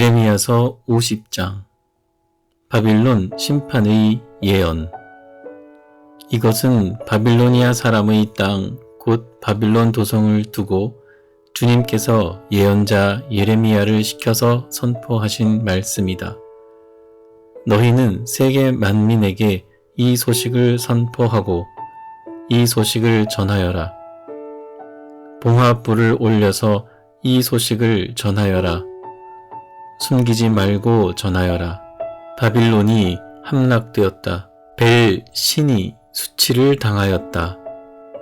예레미야서 50장 바빌론 심판의 예언. 이것은 바빌로니아 사람의 땅 곧 바빌론 도성을 두고 주님께서 예언자 예레미야를 시켜서 선포하신 말씀이다. 너희는 세계 만민에게 이 소식을 선포하고 이 소식을 전하여라. 봉화불을 올려서 이 소식을 전하여라. 숨기지 말고 전하여라. 바빌론이 함락되었다. 벨 신이 수치를 당하였다.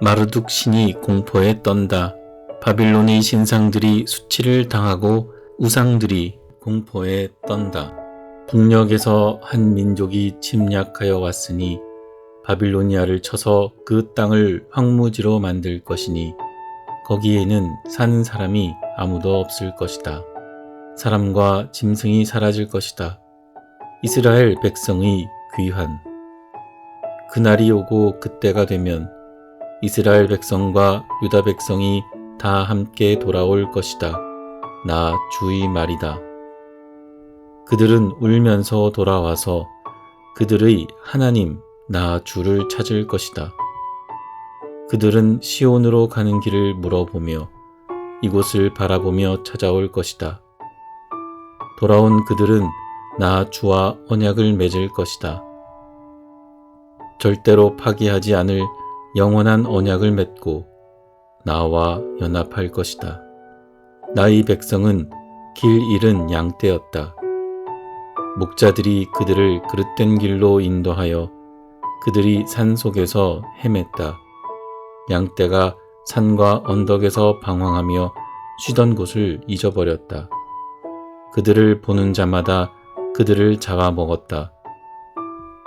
마르둑 신이 공포에 떤다. 바빌론의 신상들이 수치를 당하고 우상들이 공포에 떤다. 북녘에서 한 민족이 침략하여 왔으니 바빌로니아를 쳐서 그 땅을 황무지로 만들 것이니 거기에는 사는 사람이 아무도 없을 것이다. 사람과 짐승이 사라질 것이다. 이스라엘 백성의 귀환. 그날이 오고 그때가 되면 이스라엘 백성과 유다 백성이 다 함께 돌아올 것이다. 나 주의 말이다. 그들은 울면서 돌아와서 그들의 하나님 나 주를 찾을 것이다. 그들은 시온으로 가는 길을 물어보며 이곳을 바라보며 찾아올 것이다. 돌아온 그들은 나 주와 언약을 맺을 것이다. 절대로 파기하지 않을 영원한 언약을 맺고 나와 연합할 것이다. 나의 백성은 길 잃은 양떼였다. 목자들이 그들을 그릇된 길로 인도하여 그들이 산 속에서 헤맸다. 양떼가 산과 언덕에서 방황하며 쉬던 곳을 잊어버렸다. 그들을 보는 자마다 그들을 잡아먹었다.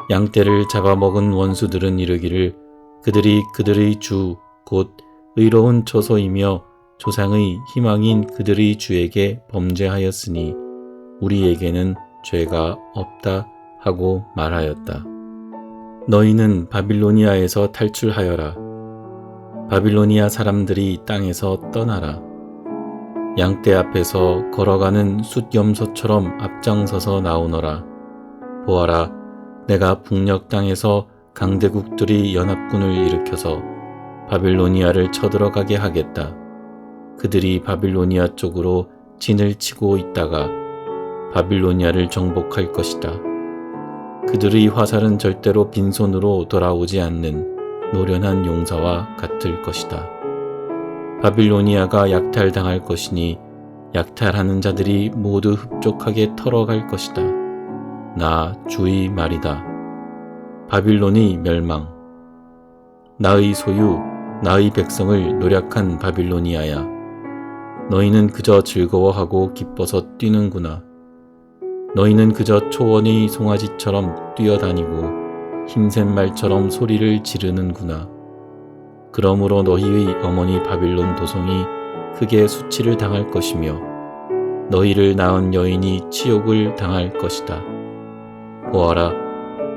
양떼를 잡아먹은 원수들은 이르기를 그들이 그들의 주 곧 의로운 처소이며 조상의 희망인 그들의 주에게 범죄하였으니 우리에게는 죄가 없다 하고 말하였다. 너희는 바빌로니아에서 탈출하여라. 바빌로니아 사람들이 땅에서 떠나라. 양떼 앞에서 걸어가는 숫염소처럼 앞장서서 나오너라. 보아라, 내가 북녘 땅에서 강대국들이 연합군을 일으켜서 바빌로니아를 쳐들어가게 하겠다. 그들이 바빌로니아 쪽으로 진을 치고 있다가 바빌로니아를 정복할 것이다. 그들의 화살은 절대로 빈손으로 돌아오지 않는 노련한 용사와 같을 것이다. 바빌로니아가 약탈당할 것이니 약탈하는 자들이 모두 흡족하게 털어갈 것이다. 나 주의 말이다. 바빌론의 멸망. 나의 소유, 나의 백성을 노략한 바빌로니아야. 너희는 그저 즐거워하고 기뻐서 뛰는구나. 너희는 그저 초원의 송아지처럼 뛰어다니고 힘센 말처럼 소리를 지르는구나. 그러므로 너희의 어머니 바빌론 도성이 크게 수치를 당할 것이며 너희를 낳은 여인이 치욕을 당할 것이다. 보아라,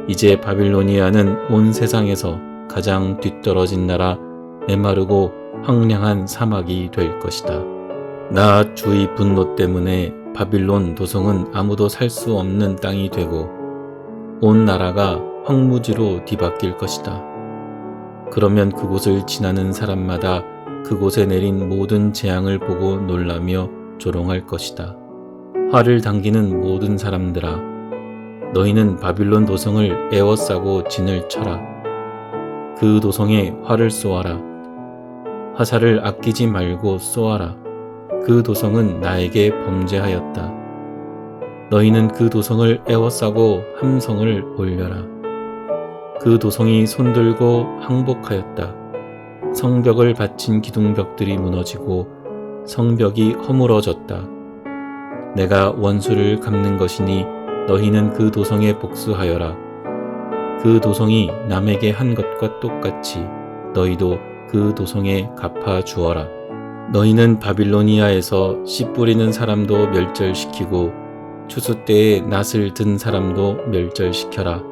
이제 바빌로니아는 온 세상에서 가장 뒤떨어진 나라 메마르고 황량한 사막이 될 것이다. 나 주의 분노 때문에 바빌론 도성은 아무도 살 수 없는 땅이 되고 온 나라가 황무지로 뒤바뀔 것이다. 그러면 그곳을 지나는 사람마다 그곳에 내린 모든 재앙을 보고 놀라며 조롱할 것이다. 화를 당기는 모든 사람들아, 너희는 바빌론 도성을 에워싸고 진을 쳐라. 그 도성에 활을 쏘아라. 화살을 아끼지 말고 쏘아라. 그 도성은 나에게 범죄하였다. 너희는 그 도성을 에워싸고 함성을 올려라. 그 도성이 손들고 항복하였다. 성벽을 바친 기둥벽들이 무너지고 성벽이 허물어졌다. 내가 원수를 갚는 것이니 너희는 그 도성에 복수하여라. 그 도성이 남에게 한 것과 똑같이 너희도 그 도성에 갚아 주어라. 너희는 바빌로니아에서 씨 뿌리는 사람도 멸절시키고 추수 때에 낫을 든 사람도 멸절시켜라.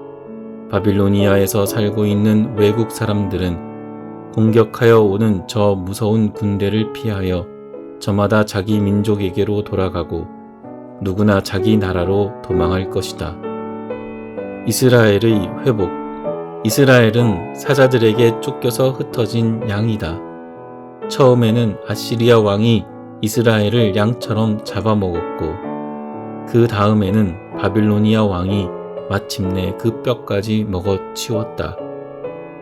바빌로니아에서 살고 있는 외국 사람들은 공격하여 오는 저 무서운 군대를 피하여 저마다 자기 민족에게로 돌아가고 누구나 자기 나라로 도망할 것이다. 이스라엘의 회복. 이스라엘은 사자들에게 쫓겨서 흩어진 양이다. 처음에는 아시리아 왕이 이스라엘을 양처럼 잡아먹었고 그 다음에는 바빌로니아 왕이 마침내 그 뼈까지 먹어치웠다.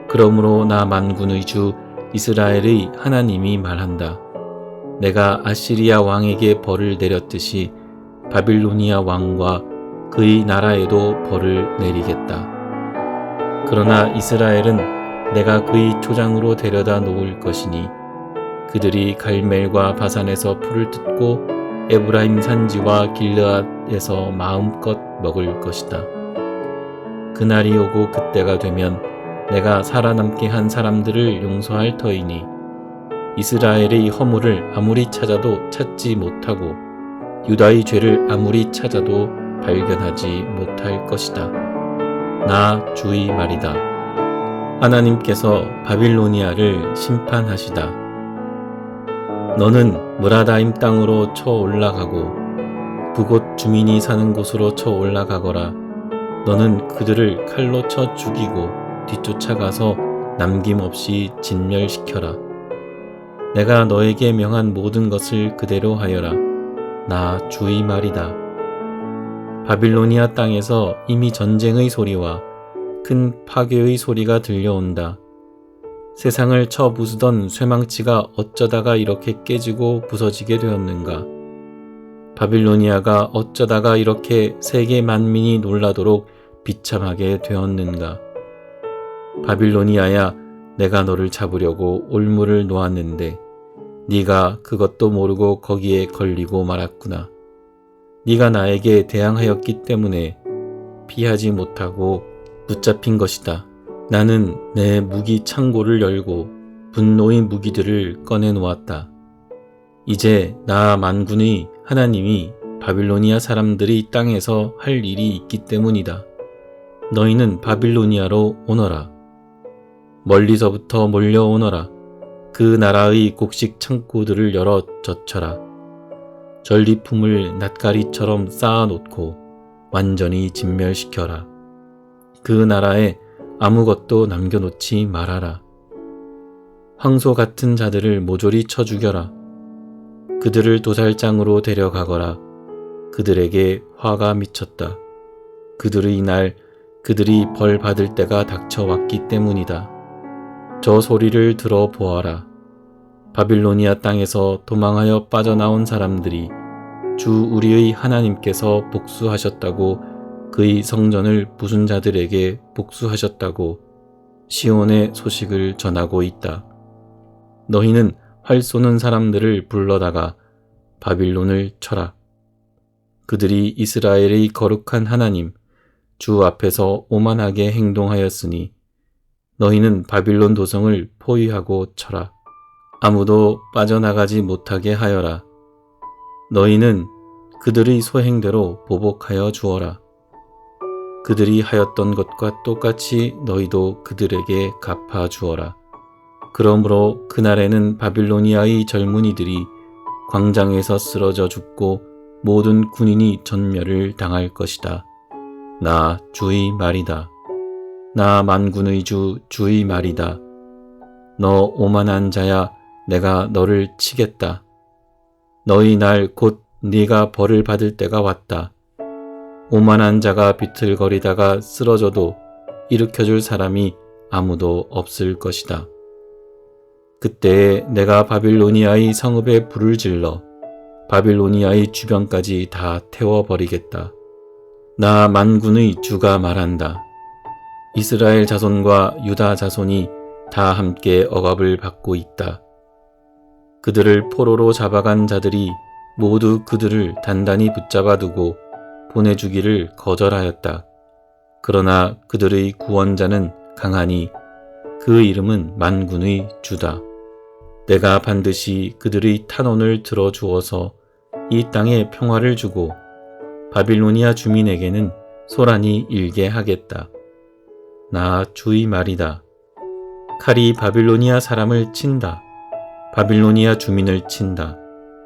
그러므로 나 만군의 주 이스라엘의 하나님이 말한다. 내가 아시리아 왕에게 벌을 내렸듯이 바빌로니아 왕과 그의 나라에도 벌을 내리겠다. 그러나 이스라엘은 내가 그의 초장으로 데려다 놓을 것이니 그들이 갈멜과 바산에서 풀을 뜯고 에브라임 산지와 길르앗에서 마음껏 먹을 것이다. 그날이 오고 그때가 되면 내가 살아남게 한 사람들을 용서할 터이니 이스라엘의 허물을 아무리 찾아도 찾지 못하고 유다의 죄를 아무리 찾아도 발견하지 못할 것이다. 나 주의 말이다. 하나님께서 바빌로니아를 심판하시다. 너는 무라다임 땅으로 쳐 올라가고 북곳 주민이 사는 곳으로 쳐 올라가거라. 너는 그들을 칼로 쳐 죽이고 뒤쫓아가서 남김없이 진멸시켜라. 내가 너에게 명한 모든 것을 그대로 하여라. 나 주의 말이다. 바빌로니아 땅에서 이미 전쟁의 소리와 큰 파괴의 소리가 들려온다. 세상을 쳐 부수던 쇠망치가 어쩌다가 이렇게 깨지고 부서지게 되었는가? 바빌로니아가 어쩌다가 이렇게 세계 만민이 놀라도록 비참하게 되었는가? 바빌로니아야, 내가 너를 잡으려고 올무를 놓았는데 네가 그것도 모르고 거기에 걸리고 말았구나. 네가 나에게 대항하였기 때문에 피하지 못하고 붙잡힌 것이다. 나는 내 무기 창고를 열고 분노의 무기들을 꺼내 놓았다. 이제 나 만군의 하나님이 바빌로니아 사람들이 땅에서 할 일이 있기 때문이다. 너희는 바빌로니아로 오너라. 멀리서부터 몰려오너라. 그 나라의 곡식 창고들을 열어 젖혀라. 전리품을 낫가리처럼 쌓아놓고 완전히 진멸시켜라. 그 나라에 아무것도 남겨놓지 말아라. 황소 같은 자들을 모조리 쳐 죽여라. 그들을 도살장으로 데려가거라. 그들에게 화가 미쳤다. 그들의 날, 그들이 벌 받을 때가 닥쳐왔기 때문이다. 저 소리를 들어보아라. 바빌로니아 땅에서 도망하여 빠져나온 사람들이 주 우리의 하나님께서 복수하셨다고 그의 성전을 부순 자들에게 복수하셨다고 시온의 소식을 전하고 있다. 너희는 활 쏘는 사람들을 불러다가 바빌론을 쳐라. 그들이 이스라엘의 거룩한 하나님 주 앞에서 오만하게 행동하였으니 너희는 바빌론 도성을 포위하고 쳐라. 아무도 빠져나가지 못하게 하여라. 너희는 그들의 소행대로 보복하여 주어라. 그들이 하였던 것과 똑같이 너희도 그들에게 갚아 주어라. 그러므로 그날에는 바빌로니아의 젊은이들이 광장에서 쓰러져 죽고 모든 군인이 전멸을 당할 것이다. 나 주의 말이다. 나 만군의 주 주의 말이다. 너 오만한 자야, 내가 너를 치겠다. 너희 날 곧 네가 벌을 받을 때가 왔다. 오만한 자가 비틀거리다가 쓰러져도 일으켜줄 사람이 아무도 없을 것이다. 그때에 내가 바빌로니아의 성읍에 불을 질러 바빌로니아의 주변까지 다 태워버리겠다. 나 만군의 주가 말한다. 이스라엘 자손과 유다 자손이 다 함께 억압을 받고 있다. 그들을 포로로 잡아간 자들이 모두 그들을 단단히 붙잡아두고 보내주기를 거절하였다. 그러나 그들의 구원자는 강하니 그 이름은 만군의 주다. 내가 반드시 그들의 탄원을 들어주어서 이 땅에 평화를 주고 바빌로니아 주민에게는 소란이 일게 하겠다. 나 주의 말이다. 칼이 바빌로니아 사람을 친다. 바빌로니아 주민을 친다.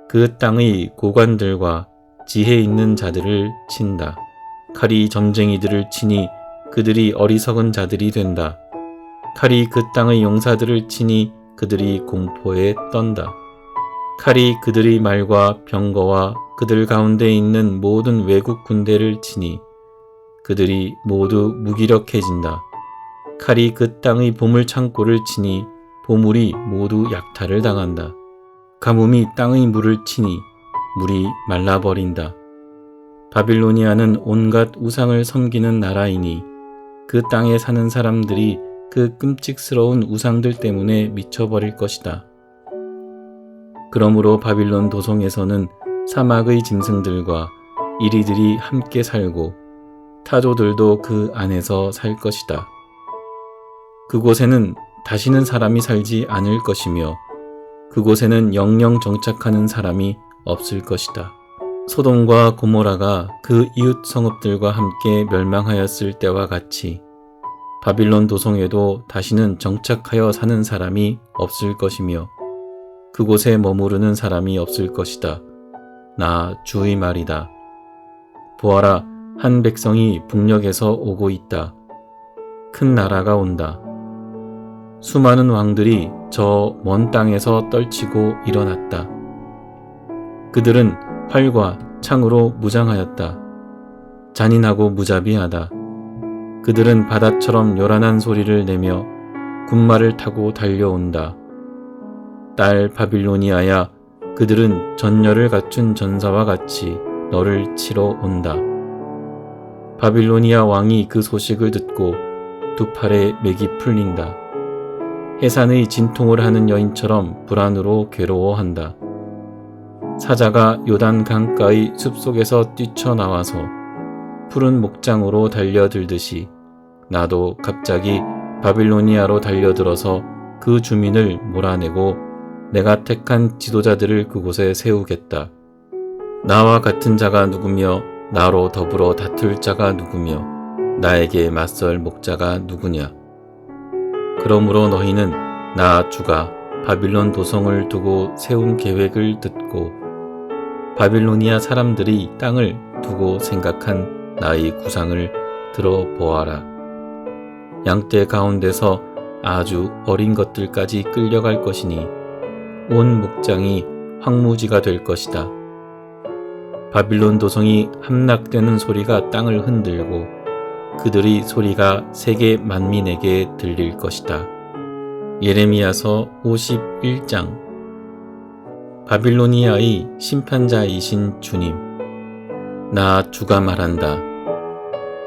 그 땅의 고관들과 지혜 있는 자들을 친다. 칼이 점쟁이들을 치니 그들이 어리석은 자들이 된다. 칼이 그 땅의 용사들을 치니 그들이 공포에 떤다. 칼이 그들의 말과 병거와 그들 가운데 있는 모든 외국 군대를 치니 그들이 모두 무기력해진다. 칼이 그 땅의 보물 창고를 치니 보물이 모두 약탈을 당한다. 가뭄이 땅의 물을 치니 물이 말라버린다. 바빌로니아는 온갖 우상을 섬기는 나라이니 그 땅에 사는 사람들이 그 끔찍스러운 우상들 때문에 미쳐버릴 것이다. 그러므로 바빌론 도성에서는 사막의 짐승들과 이리들이 함께 살고 타조들도 그 안에서 살 것이다. 그곳에는 다시는 사람이 살지 않을 것이며 그곳에는 영영 정착하는 사람이 없을 것이다. 소돔과 고모라가 그 이웃 성읍들과 함께 멸망하였을 때와 같이 바빌론 도성에도 다시는 정착하여 사는 사람이 없을 것이며 그곳에 머무르는 사람이 없을 것이다. 나 주의 말이다. 보아라, 한 백성이 북녘에서 오고 있다. 큰 나라가 온다. 수많은 왕들이 저 먼 땅에서 떨치고 일어났다. 그들은 활과 창으로 무장하였다. 잔인하고 무자비하다. 그들은 바다처럼 요란한 소리를 내며 군마를 타고 달려온다. 딸 바빌로니아야, 그들은 전열을 갖춘 전사와 같이 너를 치러 온다. 바빌로니아 왕이 그 소식을 듣고 두 팔에 맥이 풀린다. 해산의 진통을 하는 여인처럼 불안으로 괴로워한다. 사자가 요단 강가의 숲속에서 뛰쳐나와서 푸른 목장으로 달려들듯이 나도 갑자기 바빌로니아로 달려들어서 그 주민을 몰아내고 내가 택한 지도자들을 그곳에 세우겠다. 나와 같은 자가 누구며 나로 더불어 다툴 자가 누구며 나에게 맞설 목자가 누구냐. 그러므로 너희는 나 주가 바빌론 도성을 두고 세운 계획을 듣고 바빌로니아 사람들이 땅을 두고 생각한 나의 구상을 들어보아라. 양떼 가운데서 아주 어린 것들까지 끌려갈 것이니 온 목장이 황무지가 될 것이다. 바빌론 도성이 함락되는 소리가 땅을 흔들고 그들의 소리가 세계 만민에게 들릴 것이다. 예레미야서 51장. 바빌로니아의 심판자이신 주님, 나 주가 말한다.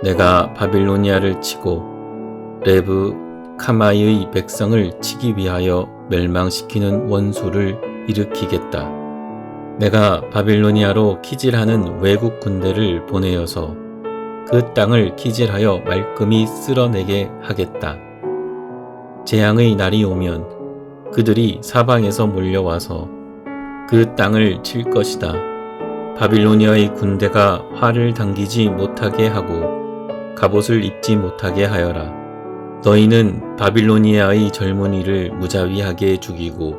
내가 바빌로니아를 치고 레브 카마이의 백성을 치기 위하여 멸망시키는 원수를 일으키겠다. 내가 바빌로니아로 키질하는 외국 군대를 보내어서 그 땅을 키질하여 말끔히 쓸어내게 하겠다. 재앙의 날이 오면 그들이 사방에서 몰려와서 그 땅을 칠 것이다. 바빌로니아의 군대가 활을 당기지 못하게 하고 갑옷을 입지 못하게 하여라. 너희는 바빌로니아의 젊은이를 무자비하게 죽이고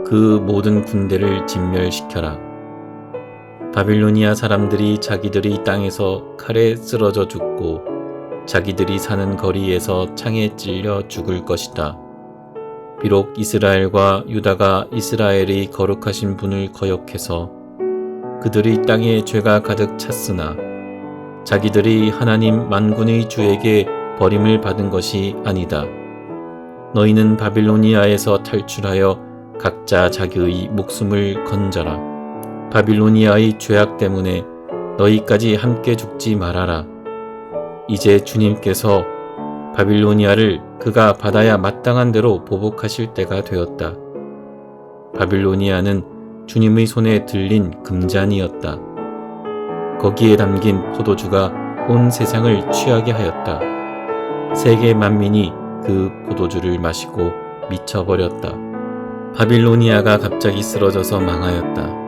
그 모든 군대를 진멸시켜라. 바빌로니아 사람들이 자기들의 땅에서 칼에 쓰러져 죽고 자기들이 사는 거리에서 창에 찔려 죽을 것이다. 비록 이스라엘과 유다가 이스라엘의 거룩하신 분을 거역해서 그들의 땅에 죄가 가득 찼으나 자기들이 하나님 만군의 주에게 버림을 받은 것이 아니다. 너희는 바빌로니아에서 탈출하여 각자 자기의 목숨을 건져라. 바빌로니아의 죄악 때문에 너희까지 함께 죽지 말아라. 이제 주님께서 바빌로니아를 그가 받아야 마땅한 대로 보복하실 때가 되었다. 바빌로니아는 주님의 손에 들린 금잔이었다. 거기에 담긴 포도주가 온 세상을 취하게 하였다. 세계 만민이 그 포도주를 마시고 미쳐버렸다. 바빌로니아가 갑자기 쓰러져서 망하였다.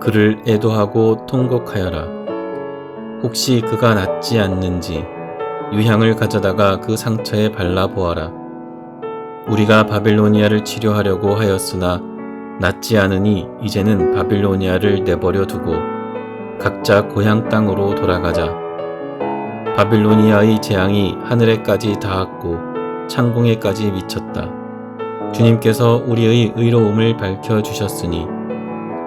그를 애도하고 통곡하여라. 혹시 그가 낫지 않는지 유향을 가져다가 그 상처에 발라보아라. 우리가 바빌로니아를 치료하려고 하였으나 낫지 않으니 이제는 바빌로니아를 내버려 두고 각자 고향 땅으로 돌아가자. 바빌로니아의 재앙이 하늘에까지 닿았고 창공에까지 미쳤다. 주님께서 우리의 의로움을 밝혀주셨으니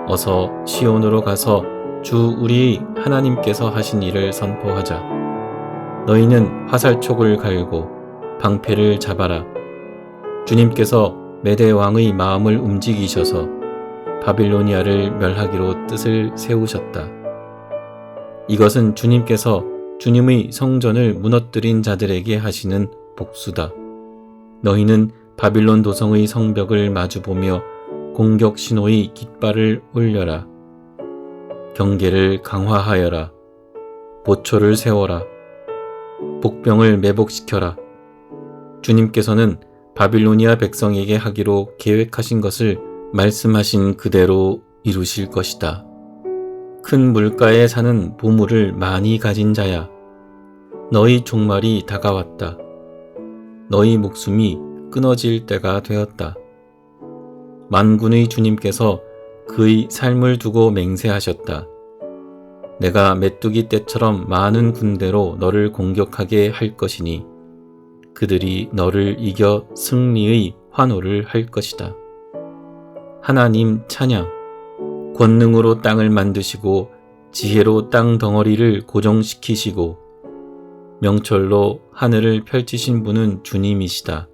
어서 시온으로 가서 주 우리 하나님께서 하신 일을 선포하자. 너희는 화살촉을 갈고 방패를 잡아라. 주님께서 메대 왕의 마음을 움직이셔서 바빌로니아를 멸하기로 뜻을 세우셨다. 이것은 주님께서 주님의 성전을 무너뜨린 자들에게 하시는 복수다. 너희는 바빌론 도성의 성벽을 마주보며 공격 신호의 깃발을 올려라. 경계를 강화하여라. 보초를 세워라. 복병을 매복시켜라. 주님께서는 바빌로니아 백성에게 하기로 계획하신 것을 말씀하신 그대로 이루실 것이다. 큰 물가에 사는 보물을 많이 가진 자야. 너희 종말이 다가왔다. 너희 목숨이 끊어질 때가 되었다. 만군의 주님께서 그의 삶을 두고 맹세하셨다. 내가 메뚜기 떼처럼 많은 군대로 너를 공격하게 할 것이니 그들이 너를 이겨 승리의 환호를 할 것이다. 하나님 찬양. 권능으로 땅을 만드시고 지혜로 땅 덩어리를 고정시키시고 명철로 하늘을 펼치신 분은 주님이시다.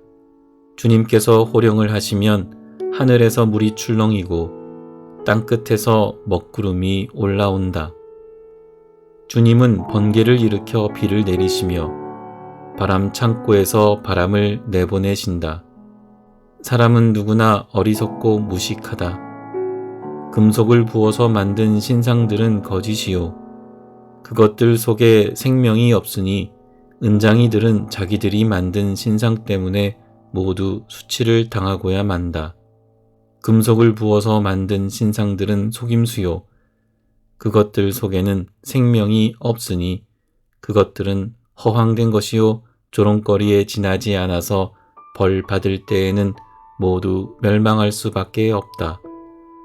주님께서 호령을 하시면 하늘에서 물이 출렁이고 땅끝에서 먹구름이 올라온다. 주님은 번개를 일으켜 비를 내리시며 바람 창고에서 바람을 내보내신다. 사람은 누구나 어리석고 무식하다. 금속을 부어서 만든 신상들은 거짓이요. 그것들 속에 생명이 없으니 은장이들은 자기들이 만든 신상 때문에 모두 수치를 당하고야 만다. 금속을 부어서 만든 신상들은 속임수요. 그것들 속에는 생명이 없으니 그것들은 허황된 것이요. 조롱거리에 지나지 않아서 벌 받을 때에는 모두 멸망할 수밖에 없다.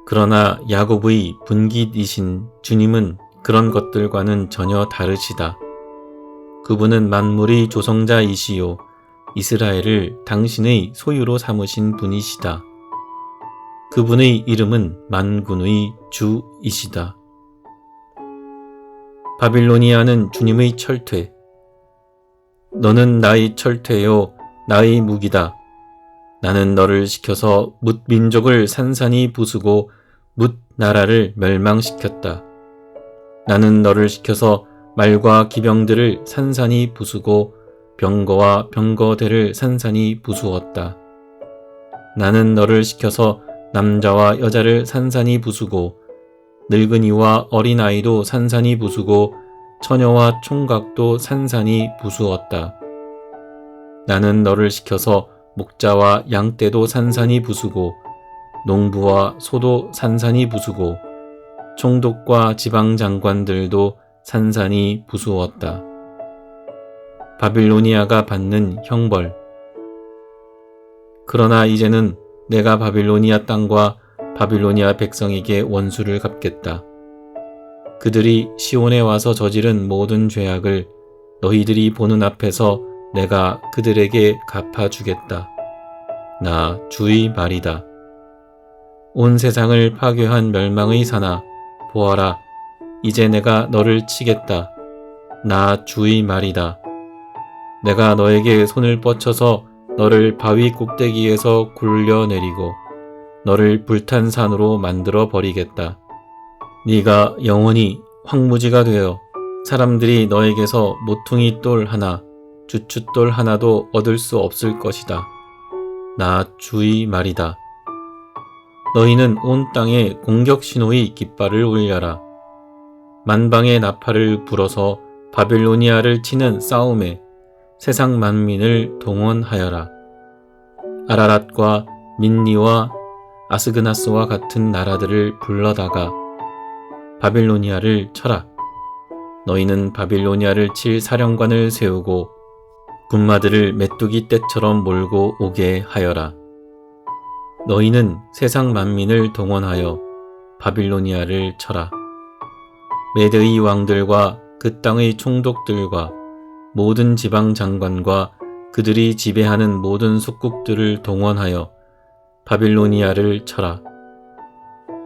그러나 야곱의 분깃이신 주님은 그런 것들과는 전혀 다르시다. 그분은 만물의 조성자이시요. 이스라엘을 당신의 소유로 삼으신 분이시다. 그분의 이름은 만군의 주이시다. 바빌로니아는 주님의 철퇴. 너는 나의 철퇴요, 나의 무기다. 나는 너를 시켜서 뭇 민족을 산산이 부수고 뭇 나라를 멸망시켰다. 나는 너를 시켜서 말과 기병들을 산산이 부수고 병거와 병거대를 산산이 부수었다. 나는 너를 시켜서 남자와 여자를 산산이 부수고 늙은이와 어린아이도 산산이 부수고 처녀와 총각도 산산이 부수었다. 나는 너를 시켜서 목자와 양떼도 산산이 부수고 농부와 소도 산산이 부수고 총독과 지방장관들도 산산이 부수었다. 바빌로니아가 받는 형벌. 그러나 이제는 내가 바빌로니아 땅과 바빌로니아 백성에게 원수를 갚겠다. 그들이 시온에 와서 저지른 모든 죄악을 너희들이 보는 앞에서 내가 그들에게 갚아주겠다. 나 주의 말이다. 온 세상을 파괴한 멸망의 산아, 보아라. 이제 내가 너를 치겠다. 나 주의 말이다. 내가 너에게 손을 뻗쳐서 너를 바위 꼭대기에서 굴려내리고 너를 불탄 산으로 만들어 버리겠다. 네가 영원히 황무지가 되어 사람들이 너에게서 모퉁이 돌 하나, 주춧돌 하나도 얻을 수 없을 것이다. 나 주의 말이다. 너희는 온 땅에 공격 신호의 깃발을 올려라. 만방의 나팔을 불어서 바빌로니아를 치는 싸움에 세상 만민을 동원하여라. 아라랏과 민니와 아스그나스와 같은 나라들을 불러다가 바빌로니아를 쳐라. 너희는 바빌로니아를 칠 사령관을 세우고 군마들을 메뚜기 떼처럼 몰고 오게 하여라. 너희는 세상 만민을 동원하여 바빌로니아를 쳐라. 메드의 왕들과 그 땅의 총독들과 모든 지방 장관과 그들이 지배하는 모든 속국들을 동원하여 바빌로니아를 쳐라.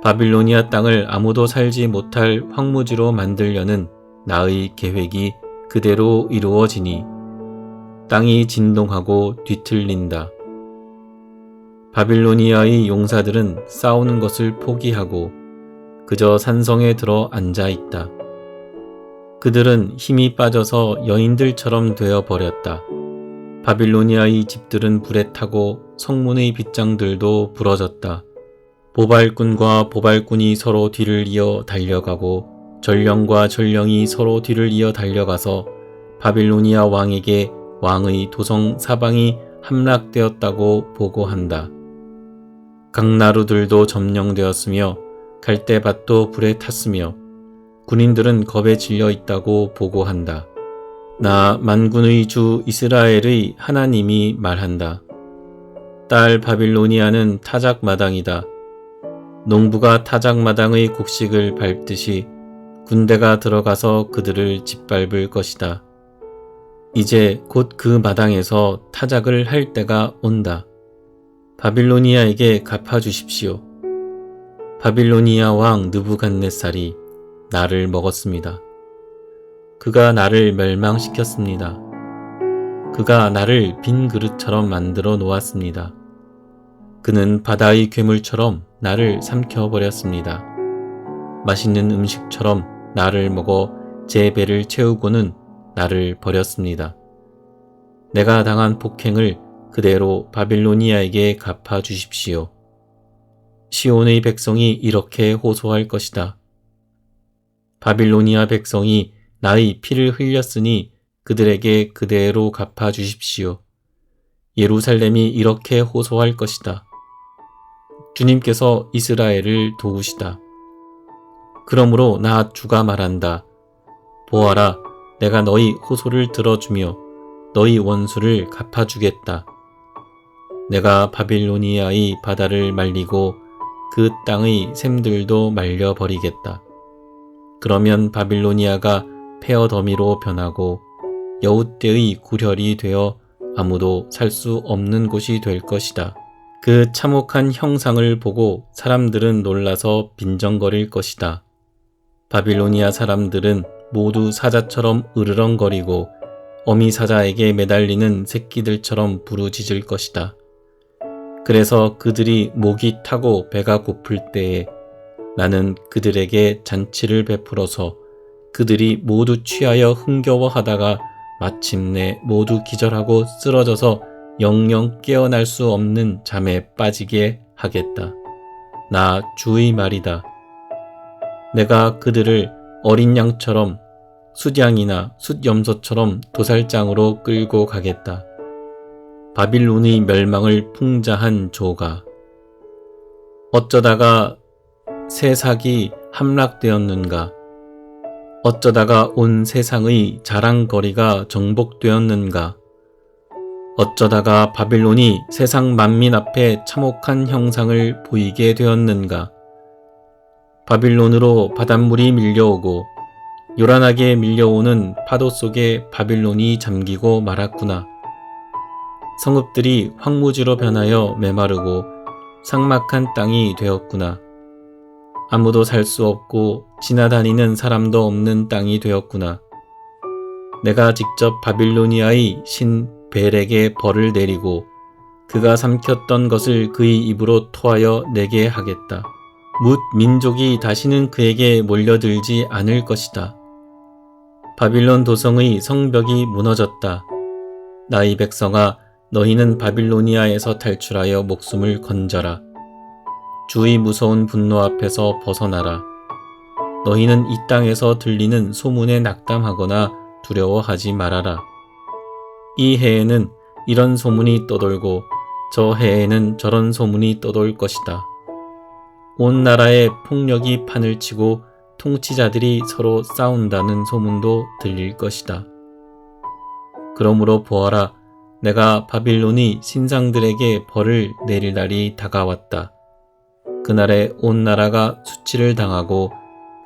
바빌로니아 땅을 아무도 살지 못할 황무지로 만들려는 나의 계획이 그대로 이루어지니 땅이 진동하고 뒤틀린다. 바빌로니아의 용사들은 싸우는 것을 포기하고 그저 산성에 들어 앉아 있다. 그들은 힘이 빠져서 여인들처럼 되어 버렸다. 바빌로니아의 집들은 불에 타고 성문의 빗장들도 부러졌다. 보발꾼과 보발꾼이 서로 뒤를 이어 달려가고 전령과 전령이 서로 뒤를 이어 달려가서 바빌로니아 왕에게 왕의 도성 사방이 함락되었다고 보고한다. 강나루들도 점령되었으며 갈대밭도 불에 탔으며 군인들은 겁에 질려 있다고 보고한다. 나 만군의 주 이스라엘의 하나님이 말한다. 딸 바빌로니아는 타작마당이다. 농부가 타작마당의 곡식을 밟듯이 군대가 들어가서 그들을 짓밟을 것이다. 이제 곧 그 마당에서 타작을 할 때가 온다. 바빌로니아에게 갚아주십시오. 바빌로니아 왕 느부갓네살이 나를 먹었습니다. 그가 나를 멸망시켰습니다. 그가 나를 빈 그릇처럼 만들어 놓았습니다. 그는 바다의 괴물처럼 나를 삼켜버렸습니다. 맛있는 음식처럼 나를 먹어 제 배를 채우고는 나를 버렸습니다. 내가 당한 폭행을 그대로 바빌로니아에게 갚아주십시오. 시온의 백성이 이렇게 호소할 것이다. 바빌로니아 백성이 나의 피를 흘렸으니 그들에게 그대로 갚아주십시오. 예루살렘이 이렇게 호소할 것이다. 주님께서 이스라엘을 도우시다. 그러므로 나 주가 말한다. 보아라, 내가 너희 호소를 들어주며 너희 원수를 갚아주겠다. 내가 바빌로니아의 바다를 말리고 그 땅의 샘들도 말려버리겠다. 그러면 바빌로니아가 폐허더미로 변하고 여우떼의 구렬이 되어 아무도 살 수 없는 곳이 될 것이다. 그 참혹한 형상을 보고 사람들은 놀라서 빈정거릴 것이다. 바빌로니아 사람들은 모두 사자처럼 으르렁거리고 어미 사자에게 매달리는 새끼들처럼 부르짖을 것이다. 그래서 그들이 목이 타고 배가 고플 때에 나는 그들에게 잔치를 베풀어서 그들이 모두 취하여 흥겨워하다가 마침내 모두 기절하고 쓰러져서 영영 깨어날 수 없는 잠에 빠지게 하겠다. 나 주의 말이다. 내가 그들을 어린 양처럼 숫양이나 숫염소처럼 도살장으로 끌고 가겠다. 바빌론의 멸망을 풍자한 조가 어쩌다가 세삭이 함락되었는가? 어쩌다가 온 세상의 자랑거리가 정복되었는가? 어쩌다가 바빌론이 세상 만민 앞에 참혹한 형상을 보이게 되었는가? 바빌론으로 바닷물이 밀려오고 요란하게 밀려오는 파도 속에 바빌론이 잠기고 말았구나. 성읍들이 황무지로 변하여 메마르고 삭막한 땅이 되었구나. 아무도 살 수 없고 지나다니는 사람도 없는 땅이 되었구나. 내가 직접 바빌로니아의 신 벨에게 벌을 내리고 그가 삼켰던 것을 그의 입으로 토하여 내게 하겠다. 뭇 민족이 다시는 그에게 몰려들지 않을 것이다. 바빌론 도성의 성벽이 무너졌다. 나의 백성아, 너희는 바빌로니아에서 탈출하여 목숨을 건져라. 주의 무서운 분노 앞에서 벗어나라. 너희는 이 땅에서 들리는 소문에 낙담하거나 두려워하지 말아라. 이 해에는 이런 소문이 떠돌고 저 해에는 저런 소문이 떠돌 것이다. 온 나라에 폭력이 판을 치고 통치자들이 서로 싸운다는 소문도 들릴 것이다. 그러므로 보아라, 내가 바빌론이 신상들에게 벌을 내릴 날이 다가왔다. 그날에 온 나라가 수치를 당하고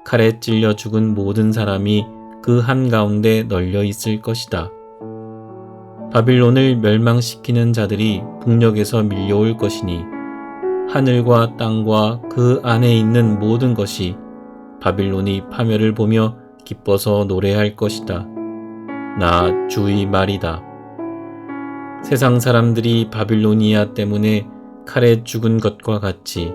칼에 찔려 죽은 모든 사람이 그 한가운데 널려 있을 것이다. 바빌론을 멸망시키는 자들이 북녘에서 밀려올 것이니 하늘과 땅과 그 안에 있는 모든 것이 바빌론이 파멸을 보며 기뻐서 노래할 것이다. 나 주의 말이다. 세상 사람들이 바빌로니아 때문에 칼에 죽은 것과 같이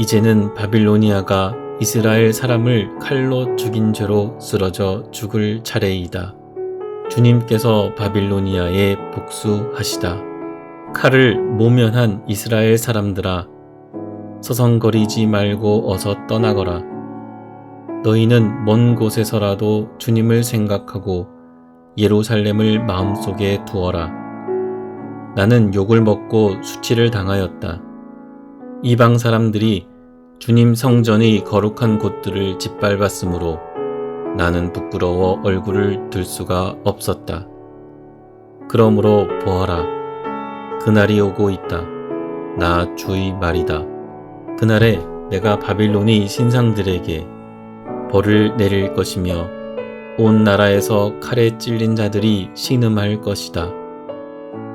이제는 바빌로니아가 이스라엘 사람을 칼로 죽인 죄로 쓰러져 죽을 차례이다. 주님께서 바빌로니아에 복수하시다. 칼을 모면한 이스라엘 사람들아, 서성거리지 말고 어서 떠나거라. 너희는 먼 곳에서라도 주님을 생각하고 예루살렘을 마음속에 두어라. 나는 욕을 먹고 수치를 당하였다. 이방 사람들이 주님 성전의 거룩한 곳들을 짓밟았으므로 나는 부끄러워 얼굴을 들 수가 없었다. 그러므로 보아라, 그날이 오고 있다. 나 주의 말이다. 그날에 내가 바빌론의 신상들에게 벌을 내릴 것이며 온 나라에서 칼에 찔린 자들이 신음할 것이다.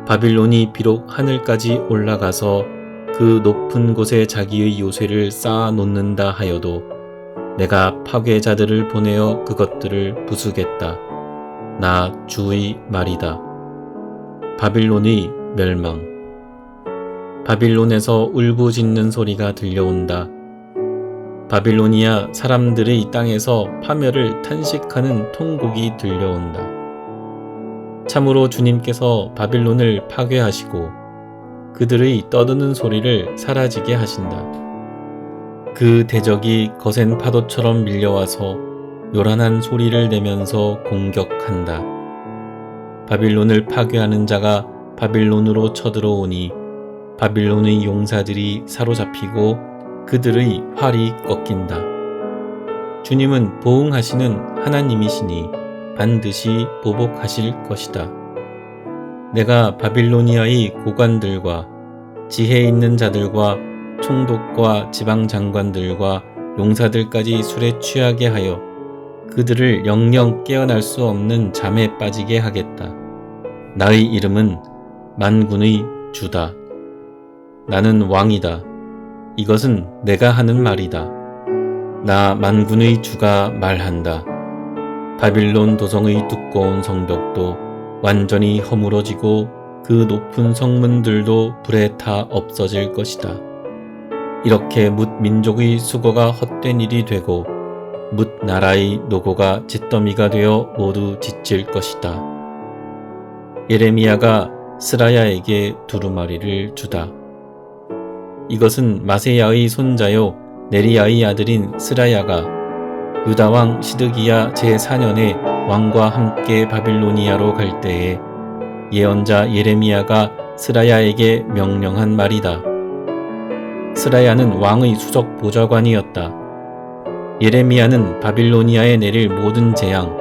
바빌론이 비록 하늘까지 올라가서 그 높은 곳에 자기의 요새를 쌓아 놓는다 하여도 내가 파괴자들을 보내어 그것들을 부수겠다. 나 주의 말이다. 바빌론의 멸망. 바빌론에서 울부짖는 소리가 들려온다. 바빌로니아 사람들의 땅에서 파멸을 탄식하는 통곡이 들려온다. 참으로 주님께서 바빌론을 파괴하시고 그들의 떠드는 소리를 사라지게 하신다. 그 대적이 거센 파도처럼 밀려와서 요란한 소리를 내면서 공격한다. 바빌론을 파괴하는 자가 바빌론으로 쳐들어오니 바빌론의 용사들이 사로잡히고 그들의 활이 꺾인다. 주님은 보응하시는 하나님이시니 반드시 보복하실 것이다. 내가 바빌로니아의 고관들과 지혜 있는 자들과 총독과 지방장관들과 용사들까지 술에 취하게 하여 그들을 영영 깨어날 수 없는 잠에 빠지게 하겠다. 나의 이름은 만군의 주다. 나는 왕이다. 이것은 내가 하는 말이다. 나 만군의 주가 말한다. 바빌론 도성의 두꺼운 성벽도 완전히 허물어지고 그 높은 성문들도 불에 타 없어질 것이다. 이렇게 뭇 민족의 수고가 헛된 일이 되고 뭇 나라의 노고가 잿더미가 되어 모두 지칠 것이다. 예레미야가 스라야에게 두루마리를 주다. 이것은 마세야의 손자요 네리야의 아들인 스라야가 유다왕 시드기야 제4년에 왕과 함께 바빌로니아로 갈 때에 예언자 예레미야가 스라야에게 명령한 말이다. 스라야는 왕의 수석 보좌관이었다. 예레미야는 바빌로니아에 내릴 모든 재앙,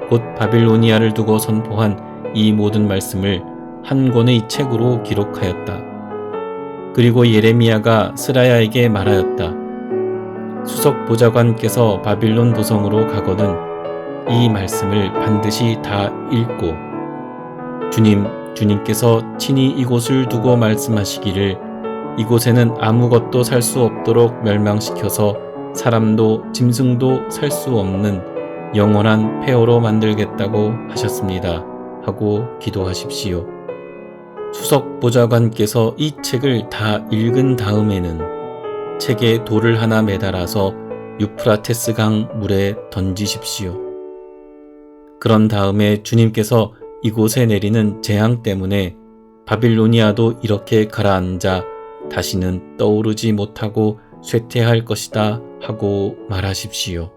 곧 바빌로니아를 두고 선포한 이 모든 말씀을 한 권의 책으로 기록하였다. 그리고 예레미야가 스라야에게 말하였다. 수석 보좌관께서 바빌론 도성으로 가거든 이 말씀을 반드시 다 읽고 주님께서 친히 이곳을 두고 말씀하시기를 이곳에는 아무것도 살 수 없도록 멸망시켜서 사람도 짐승도 살 수 없는 영원한 폐허로 만들겠다고 하셨습니다. 하고 기도하십시오. 수석 보좌관께서 이 책을 다 읽은 다음에는 책에 돌을 하나 매달아서 유프라테스 강 물에 던지십시오. 그런 다음에 주님께서 이곳에 내리는 재앙 때문에 바빌로니아도 이렇게 가라앉아 다시는 떠오르지 못하고 쇠퇴할 것이다 하고 말하십시오.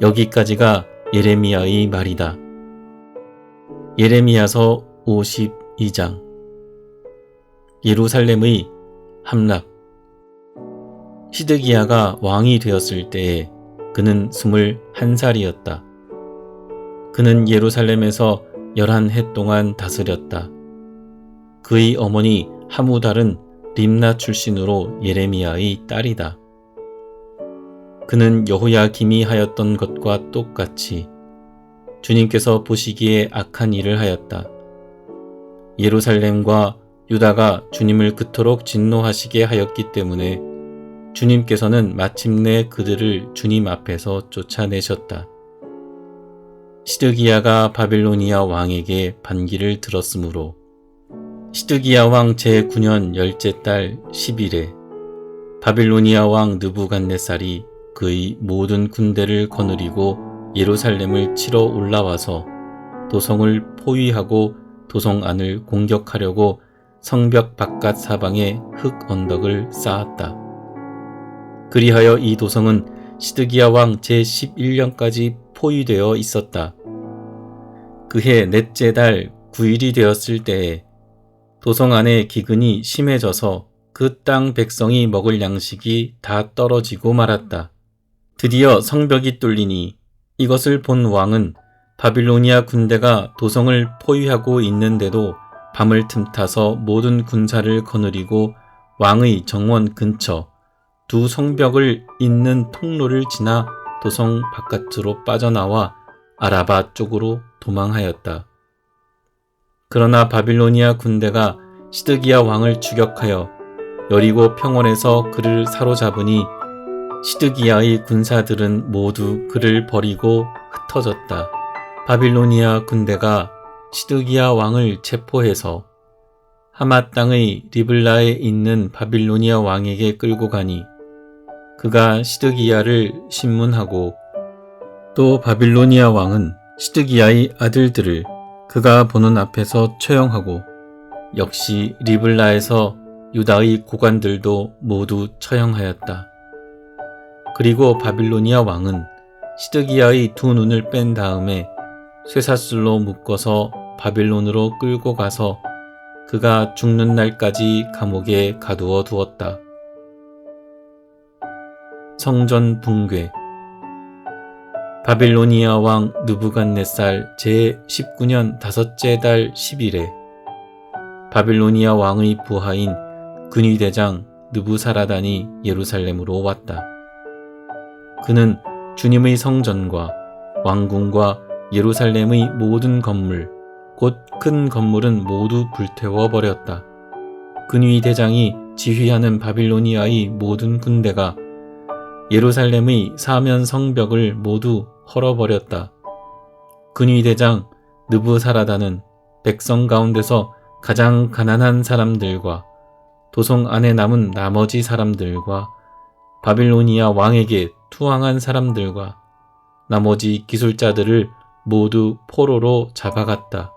여기까지가 예레미야의 말이다. 예레미야서 52장. 예루살렘의 함락. 시드기야가 왕이 되었을 때에 그는 21살이었다. 그는 예루살렘에서 11해 동안 다스렸다. 그의 어머니 하무달은 림나 출신으로 예레미야의 딸이다. 그는 여호야김이 하였던 것과 똑같이 주님께서 보시기에 악한 일을 하였다. 예루살렘과 유다가 주님을 그토록 진노하시게 하였기 때문에 주님께서는 마침내 그들을 주님 앞에서 쫓아내셨다. 시드기야가 바빌로니아 왕에게 반기를 들었으므로 시드기야 왕 제9년 10째 달 10일에 바빌로니아 왕 느부갓네살이 그의 모든 군대를 거느리고 예루살렘을 치러 올라와서 도성을 포위하고 도성 안을 공격하려고 성벽 바깥 사방에 흙 언덕을 쌓았다. 그리하여 이 도성은 시드기야 왕 제11년까지 포위되어 있었다. 그해 넷째 달 9일이 되었을 때에 도성 안의 기근이 심해져서 그 땅 백성이 먹을 양식이 다 떨어지고 말았다. 드디어 성벽이 뚫리니 이것을 본 왕은 바빌로니아 군대가 도성을 포위하고 있는데도 밤을 틈타서 모든 군사를 거느리고 왕의 정원 근처 두 성벽을 잇는 통로를 지나 도성 바깥으로 빠져나와 아라바 쪽으로 도망하였다. 그러나 바빌로니아 군대가 시드기야 왕을 추격하여 여리고 평원에서 그를 사로잡으니 시드기야의 군사들은 모두 그를 버리고 흩어졌다. 바빌로니아 군대가 시드기야 왕을 체포해서 하맛 땅의 리블라에 있는 바빌로니아 왕에게 끌고 가니 그가 시드기야를 신문하고 또 바빌로니아 왕은 시드기야의 아들들을 그가 보는 앞에서 처형하고 역시 리블라에서 유다의 고관들도 모두 처형하였다. 그리고 바빌로니아 왕은 시드기야의 두 눈을 뺀 다음에 쇠사슬로 묶어서 바빌론으로 끌고 가서 그가 죽는 날까지 감옥에 가두어 두었다. 성전 붕괴. 바빌로니아 왕 느부갓네살 제19년 5째 달 10일에 바빌로니아 왕의 부하인 근위대장 느부사라단이 예루살렘으로 왔다. 그는 주님의 성전과 왕궁과 예루살렘의 모든 건물, 곧 큰 건물은 모두 불태워 버렸다. 근위대장이 지휘하는 바빌로니아의 모든 군대가 예루살렘의 사면 성벽을 모두 헐어버렸다. 근위대장 느부사라단은 백성 가운데서 가장 가난한 사람들과 도성 안에 남은 나머지 사람들과 바빌로니아 왕에게 투항한 사람들과 나머지 기술자들을 모두 포로로 잡아갔다.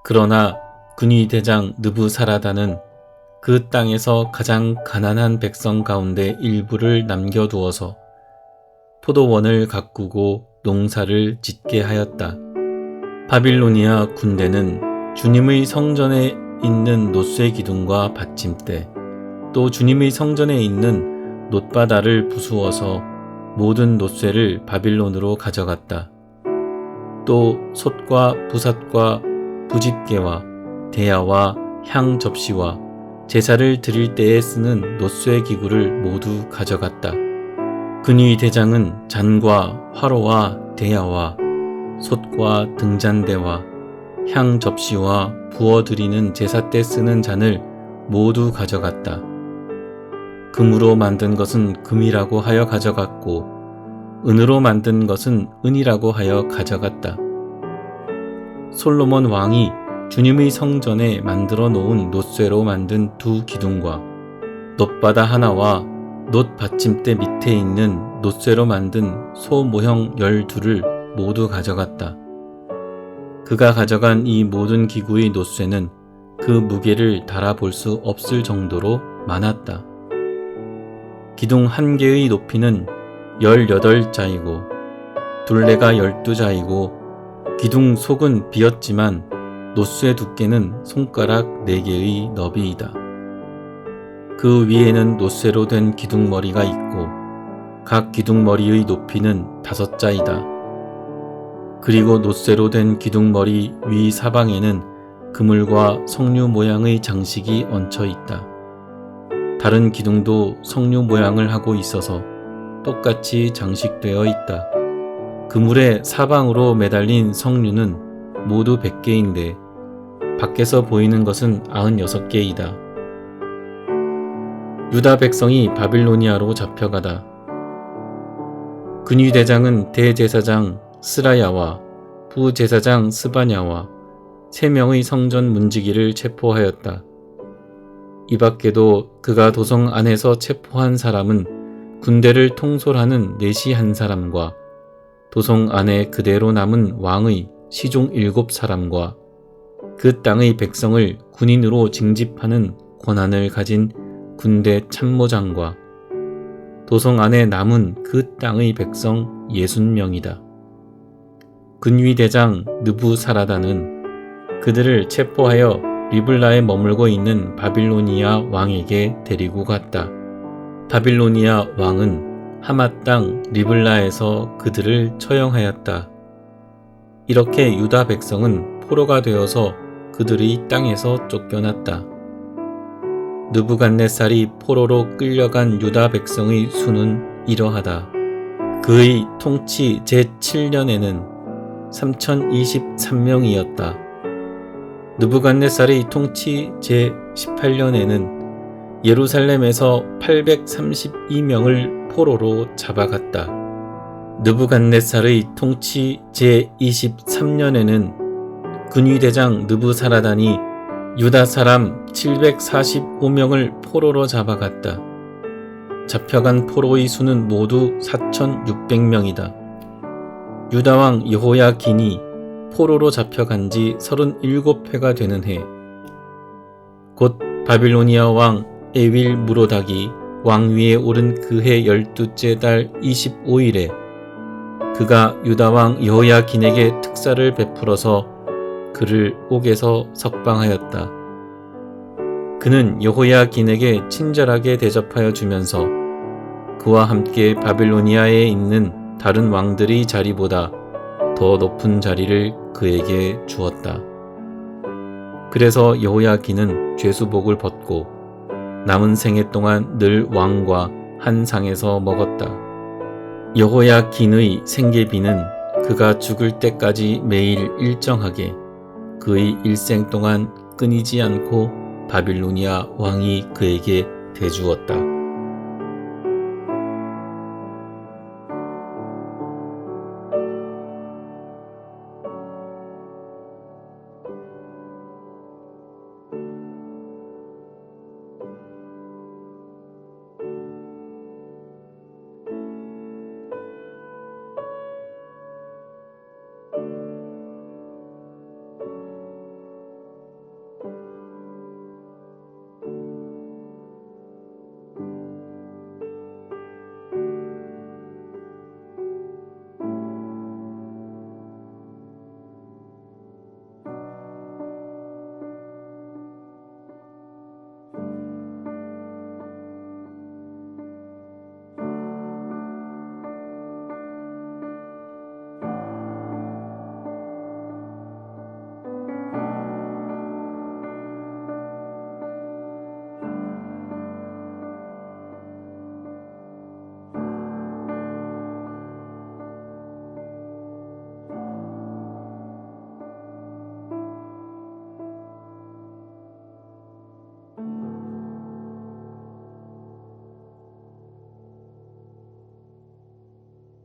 그러나 근위대장 느부사라단은 그 땅에서 가장 가난한 백성 가운데 일부를 남겨두어서 포도원을 가꾸고 농사를 짓게 하였다. 바빌로니아 군대는 주님의 성전에 있는 놋쇠 기둥과 받침대, 또 주님의 성전에 있는 놋바다를 부수어서 모든 놋쇠를 바빌론으로 가져갔다. 또 솥과 부삿과 부집게와 대야와 향 접시와 제사를 드릴 때에 쓰는 놋쇠 기구를 모두 가져갔다. 근위대장은 잔과 화로와 대야와 솥과 등잔대와 향 접시와 부어드리는 제사 때 쓰는 잔을 모두 가져갔다. 금으로 만든 것은 금이라고 하여 가져갔고 은으로 만든 것은 은이라고 하여 가져갔다. 솔로몬 왕이 주님의 성전에 만들어 놓은 놋쇠로 만든 두 기둥과 놋바다 하나와 놋 받침대 밑에 있는 놋쇠로 만든 소 모형 12를 모두 가져갔다. 그가 가져간 이 모든 기구의 놋쇠는 그 무게를 달아볼 수 없을 정도로 많았다. 기둥 한 개의 높이는 18자이고 둘레가 12자이고 기둥 속은 비었지만 놋쇠 두께는 손가락 4개의 너비이다. 그 위에는 놋쇠로 된 기둥머리가 있고 각 기둥머리의 높이는 5자이다. 그리고 놋쇠로 된 기둥머리 위 사방에는 그물과 석류 모양의 장식이 얹혀 있다. 다른 기둥도 석류 모양을 하고 있어서 똑같이 장식되어 있다. 그물에 사방으로 매달린 성류는 모두 100개인데 밖에서 보이는 것은 96개이다. 유다 백성이 바빌로니아로 잡혀가다. 근위대장은 대제사장 스라야와 부제사장 스바냐와 3명의 성전 문지기를 체포하였다. 이 밖에도 그가 도성 안에서 체포한 사람은 군대를 통솔하는 내시 1사람과 도성 안에 그대로 남은 왕의 시종 7사람과 그 땅의 백성을 군인으로 징집하는 권한을 가진 군대 참모장과 도성 안에 남은 그 땅의 백성 60명이다. 근위대장 느부사라다는 그들을 체포하여 리블라에 머물고 있는 바빌로니아 왕에게 데리고 갔다. 바빌로니아 왕은 하맛 땅 리블라에서 그들을 처형하였다. 이렇게 유다 백성은 포로가 되어서 그들의 땅에서 쫓겨났다. 느부갓네살이 포로로 끌려간 유다 백성의 수는 이러하다. 그의 통치 제7년에는 3023명이었다. 느부갓네살의 통치 제18년에는 예루살렘에서 832명을 포로로 잡아갔다. 느부갓네살의 통치 제23년에는 근위대장 느부사라단이 유다 사람 745명을 포로로 잡아갔다. 잡혀간 포로의 수는 모두 4600명이다. 유다왕 여호야긴이 포로로 잡혀간 지 37회가 되는 해, 곧 바빌로니아 왕 에윌 무로닥이 왕위에 오른 그 해 12째 달 25일에 그가 유다왕 여호야긴에게 특사를 베풀어서 그를 옥에서 석방하였다. 그는 여호야긴에게 친절하게 대접하여 주면서 그와 함께 바빌로니아에 있는 다른 왕들의 자리보다 더 높은 자리를 그에게 주었다. 그래서 여호야긴은 죄수복을 벗고 남은 생애 동안 늘 왕과 한 상에서 먹었다. 여호야긴의 생계비는 그가 죽을 때까지 매일 일정하게 그의 일생 동안 끊이지 않고 바빌로니아 왕이 그에게 대주었다.